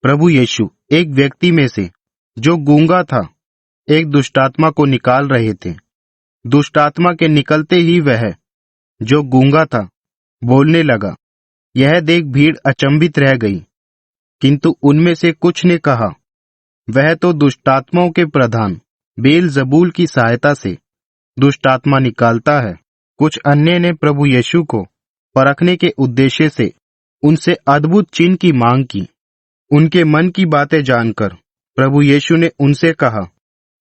प्रभु यीशु एक व्यक्ति में से जो गूंगा था एक दुष्टात्मा को निकाल रहे थे। दुष्टात्मा के निकलते ही वह जो गूंगा था बोलने लगा। यह देख भीड़ अचंभित रह गई, किंतु उनमें से कुछ ने कहा, वह तो दुष्टात्माओं के प्रधान बेलजबूल की सहायता से दुष्टात्मा निकालता है। कुछ अन्य ने प्रभु यीशु को परखने के उद्देश्य से उनसे अद्भुत चिन्ह की मांग की। उनके मन की बातें जानकर प्रभु यीशु ने उनसे कहा,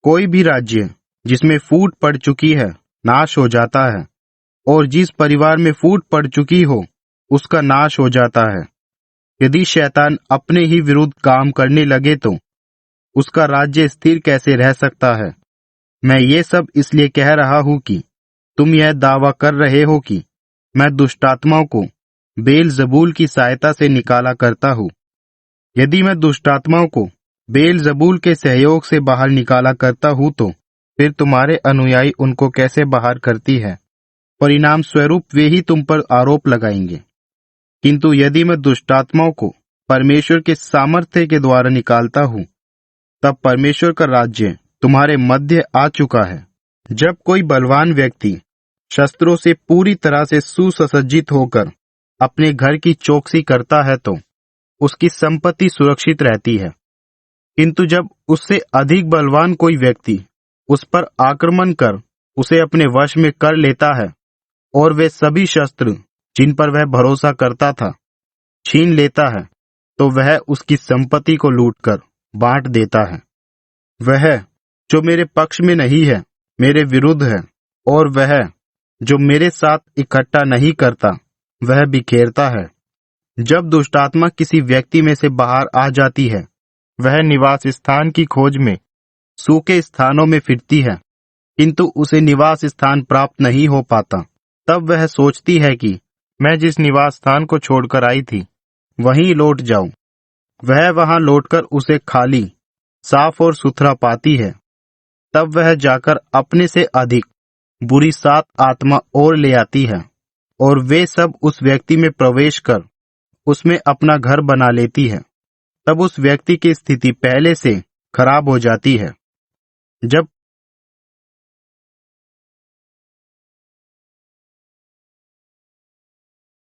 कोई भी राज्य जिसमें फूट पड़ चुकी है नाश हो जाता है, और जिस परिवार में फूट पड़ चुकी हो उसका नाश हो जाता है। यदि शैतान अपने ही विरुद्ध काम करने लगे तो उसका राज्य स्थिर कैसे रह सकता है। मैं ये सब इसलिए कह रहा हूं कि तुम यह दावा कर रहे हो कि मैं दुष्टात्माओं को बेलजबूल की सहायता से निकाला करता हूं। यदि मैं दुष्टात्माओं को बेलजबूल के सहयोग से बाहर निकाला करता हूं तो फिर तुम्हारे अनुयायी उनको कैसे बाहर करती है। परिणाम स्वरूप वे ही तुम पर आरोप लगाएंगे। किंतु यदि मैं दुष्टात्माओं को परमेश्वर के सामर्थ्य के द्वारा निकालता हूं, तब परमेश्वर का राज्य तुम्हारे मध्य आ चुका है। जब कोई बलवान व्यक्ति शस्त्रों से पूरी तरह से सुसज्जित होकर अपने घर की चौकसी करता है तो उसकी संपत्ति सुरक्षित रहती है। किंतु जब उससे अधिक बलवान कोई व्यक्ति उस पर आक्रमण कर उसे अपने वश में कर लेता है और वे सभी शस्त्र जिन पर वह भरोसा करता था छीन लेता है, तो वह उसकी संपत्ति को लूटकर बांट देता है। वह जो मेरे पक्ष में नहीं है मेरे विरुद्ध है, और वह जो मेरे साथ इकट्ठा नहीं करता वह बिखेरता है। जब दुष्टात्मा किसी व्यक्ति में से बाहर आ जाती है, वह निवास स्थान की खोज में सूखे स्थानों में फिरती है, किंतु उसे निवास स्थान प्राप्त नहीं हो पाता। तब वह सोचती है कि मैं जिस निवास स्थान को छोड़कर आई थी वहीं लौट जाऊं। वह वहां लौटकर उसे खाली, साफ और सुथरा पाती है। तब वह जाकर अपने से अधिक बुरी 7 आत्मा और ले आती है, और वे सब उस व्यक्ति में प्रवेश कर उसमें अपना घर बना लेती है। तब उस व्यक्ति की स्थिति पहले से खराब हो जाती है। जब